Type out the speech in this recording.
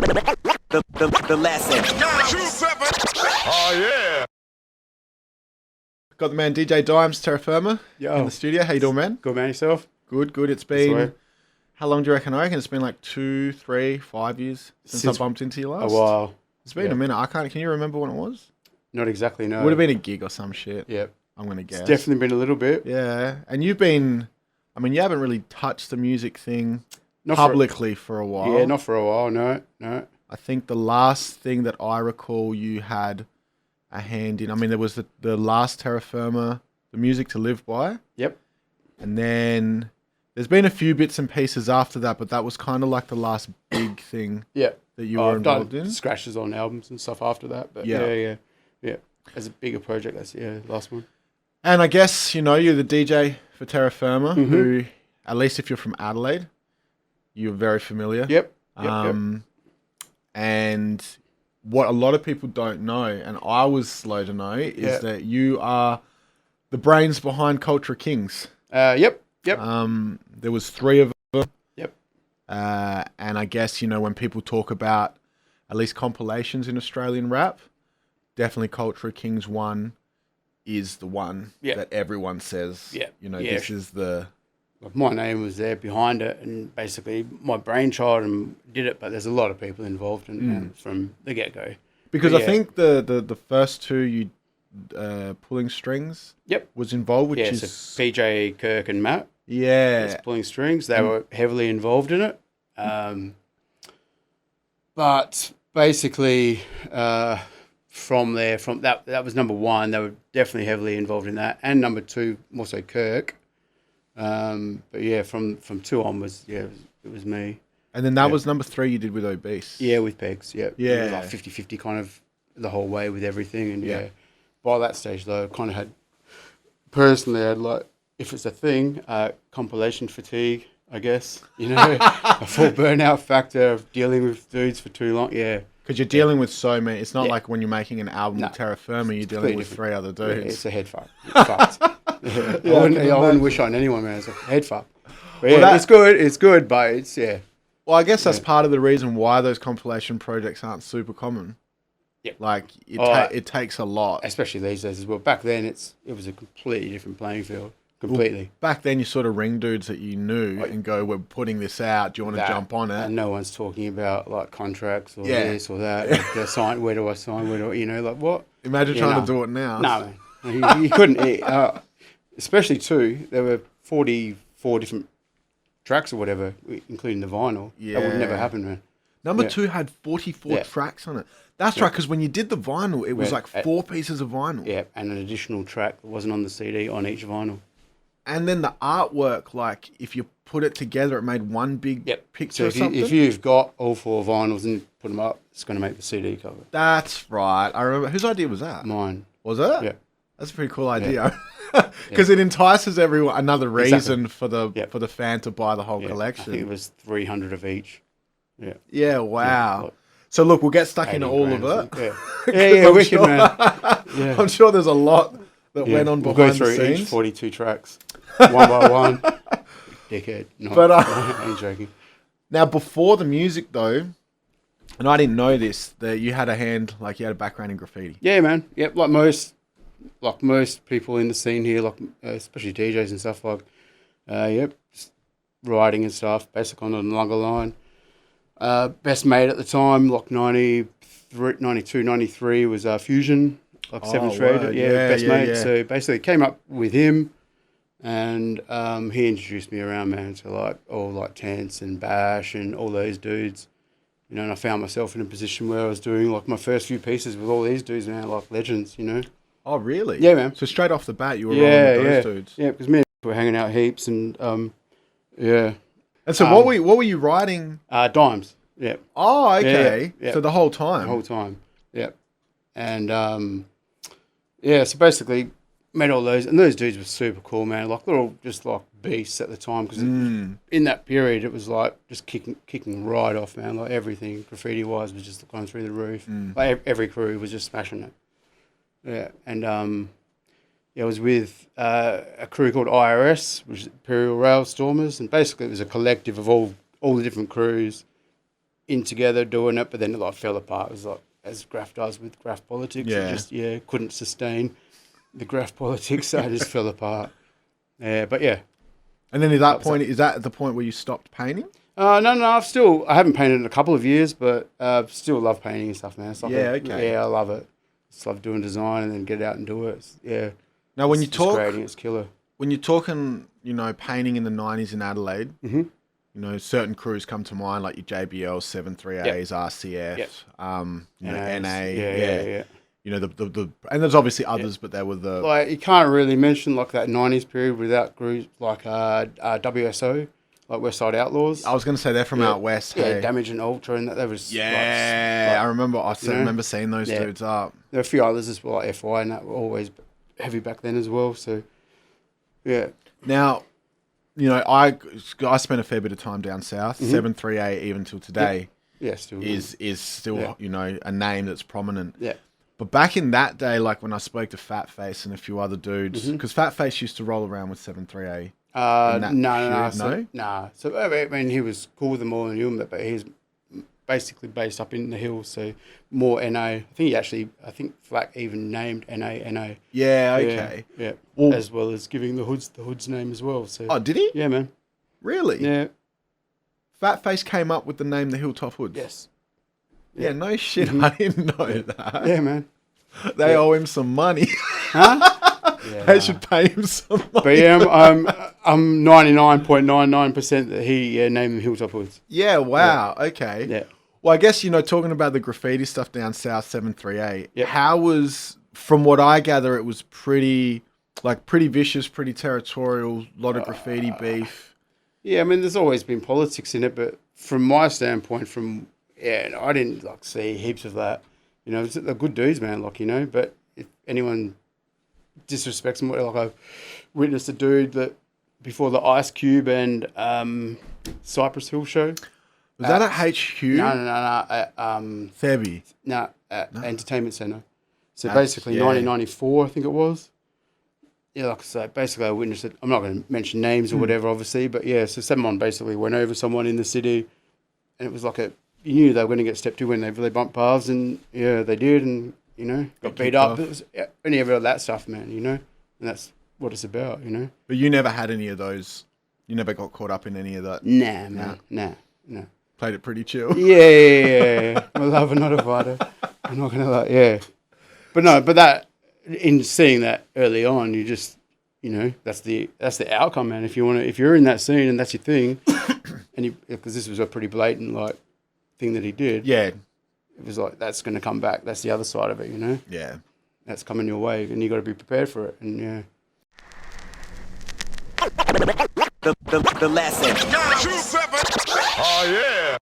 The lesson. Oh yeah. Got the man DJ Dyems, Terra Firma, in the studio. How you doing, man? Good, man. Yourself? Good. It's been... How long do you reckon? I reckon it's been like 2, 3, 5 years since I bumped into you last. A while. It's been a minute. Can you remember when it was? Not exactly, no. Would have been a gig or some shit. Yeah. I'm going to guess. It's definitely been a little bit. Yeah. And you've been... I mean, you haven't really touched the music thing publicly for a while. Yeah, not for a while, no. I think the last thing that I recall you had a hand in... I mean, there was the last Terra Firma, the Music to Live By. Yep. And then... There's been a few bits and pieces after that, but that was kind of like the last big thing that you were involved in. Scratches on albums and stuff after that. But yeah. As a bigger project, that's the last one. And I guess, you're the DJ for Terra Firma, who, at least if you're from Adelaide, you're very familiar. Yep. And what a lot of people don't know, and I was slow to know, is that you are the brains behind Culture Kings. Yep. There was 3 of them. Yep. And I guess, when people talk about at least compilations in Australian rap, definitely Culture Kings 1 is the one that everyone says, this is the... My name was there behind it, and basically my brainchild and did it, but there's a lot of people involved in from the get-go. Because I think the first 2 you... Pulling Strings was involved, which is... So PJ, Kirk and Matt. Yeah. Pulling Strings. They were heavily involved in it. But basically, from that was number 1. They were definitely heavily involved in that. And number 2, more so Kirk. But yeah, from 2 onwards, it was me. And then that was number 3 you did with Obese. Yeah, with Pegs, Yeah. It was like 50-50 kind of the whole way with everything. And by that stage, though, I kind of had, like, if it's a thing, compilation fatigue, I guess. A full burnout factor of dealing with dudes for too long. Yeah. Because you're dealing with so many. It's not like when you're making an album with Terra Firma, you're dealing with 3 other dudes. Yeah, it's a head fuck. It's fucked. I wouldn't wish on anyone, man. It's a head fuck. But it's good, but it's, Well, I guess that's part of the reason why those compilation projects aren't super common. Yeah. Like, it takes a lot. Especially these days as well. Back then, it was a completely different playing field. Completely. Well, back then, you sort of ring dudes that you knew and go, we're putting this out. Do you want to jump on it? And no one's talking about, like, contracts or this or that. Like, where do I sign? Like, what? Imagine trying to do it now. No, man. You couldn't. Especially, too, there were 44 different tracks or whatever, including the vinyl. Yeah. That would never happen, man. Number 2 had 44 tracks on it. That's right, because when you did the vinyl, it was like 4 pieces of vinyl. Yeah, and an additional track that wasn't on the CD on each vinyl. And then the artwork, like, if you put it together, it made one big picture or something. If you've got all 4 vinyls and put them up, it's going to make the CD cover. That's right. I remember. Whose idea was that? Mine. Was it? Yeah. That's a pretty cool idea. Because it entices everyone, another reason for the fan to buy the whole collection. I think it was 300 of each. Yeah. Yeah, wow. Yeah, so look, we'll get stuck into all of it. Yeah, wicked, man. Yeah. I'm sure there's a lot that went on behind the scenes. We'll go through each 42 tracks, one by one. Dickhead. No, but, I ain't joking. Now, before the music, though, and I didn't know this, that you had a background in graffiti. Yeah, man. Yep, like most people in the scene here, like especially DJs and stuff, like, just writing and stuff, basically on the longer line. Best mate at the time, like 92, 93 was Fusion, like 7th Shred. Best mate. Yeah. So basically came up with him, and he introduced me around, man, to like all like Tense and Bash and all those dudes. And I found myself in a position where I was doing like my first few pieces with all these dudes, man, like legends, Oh, really? Yeah, man. So straight off the bat, you were rolling with those dudes. Yeah, because me and were hanging out heaps, and And so what were you writing? Dyems. Yeah. Oh, okay. Yeah. So the whole time. The whole time. Yeah. And so basically met all those, and those dudes were super cool, man. Like they're all just like beasts at the time, because in that period it was like just kicking right off, man. Like everything graffiti wise was just going through the roof. Like every crew was just smashing it. Yeah, and I was with a crew called IRS, which is Imperial Rail Stormers, and basically it was a collective of all the different crews in together doing it, but then it like fell apart. It was like, as Graff does with Graff politics, it just couldn't sustain the Graff politics, so it just fell apart. Yeah, but yeah. And then at that point, is that at the point where you stopped painting? No, I haven't painted in a couple of years, but still love painting and stuff, man. It's like I love it. Just love doing design and then get out and do it. Now, when you talk, creating, it's killer. When you're talking, painting in the 90s in Adelaide, certain crews come to mind, like your JBL, 73As, RCF, NA. And there's obviously others, but they were the... Like, you can't really mention, like, that 90s period without groups like WSO, like West Side Outlaws. I was going to say they're from out west. Yeah, hey. Damage and Ultra, and that was... I remember seeing those dudes up. There were a few others as well, like FY, and that were always heavy back then as well, so, yeah. Now, I spent a fair bit of time down south. 73A, even till today, still is still a name that's prominent. Yeah. But back in that day, like when I spoke to Fat Face and a few other dudes, because Fat Face used to roll around with 73A. No. So I mean, he was cool with them all and knew them, but he's basically based up in the hills, so more NA. I think Flack even named NA. Yeah, okay. Yeah. Well, as well as giving the Hood's name as well. So. Oh, did he? Yeah, man. Really? Yeah. Fat Face came up with the name the Hilltop Hoods. Yes. Yeah, no shit. I didn't know that. Yeah, man. They owe him some money. Huh? Yeah, they should pay him some money. But yeah, I'm 99.99% that he named them Hilltop Hoods. Yeah, wow. Yeah. Okay. Yeah. Well, I guess, talking about the graffiti stuff down south, 738, how was, from what I gather, it was pretty vicious, pretty territorial, a lot of graffiti beef. Yeah, I mean, there's always been politics in it, but from my standpoint, I didn't, see heaps of that. They're good dudes, man, but if anyone disrespects them, I've witnessed a dude that, before the Ice Cube and Cypress Hill show. Was that at HQ? No. Thebby? No, Entertainment Centre. So basically, 1994, I think it was. Yeah, like I say, basically I witnessed it. I'm not going to mention names or whatever, obviously, but yeah, so someone basically went over someone in the city, and it was like you knew they were going to get stepped to when they really bumped paths, and yeah, they did, and, got beat up. It was only ever that stuff, man, and that's what it's about, But you never had any of those, you never got caught up in any of that? Nah, man, nah. Played it pretty chill. Yeah. I'm a lover, not a fighter. I'm not going to lie, yeah. But that, in seeing that early on, you just, that's the outcome, man. If you're in that scene and that's your thing, and because this was a pretty blatant thing that he did. Yeah. It was that's going to come back. That's the other side of it, Yeah. That's coming your way, and you got to be prepared for it. And yeah. The lesson. Oh yeah.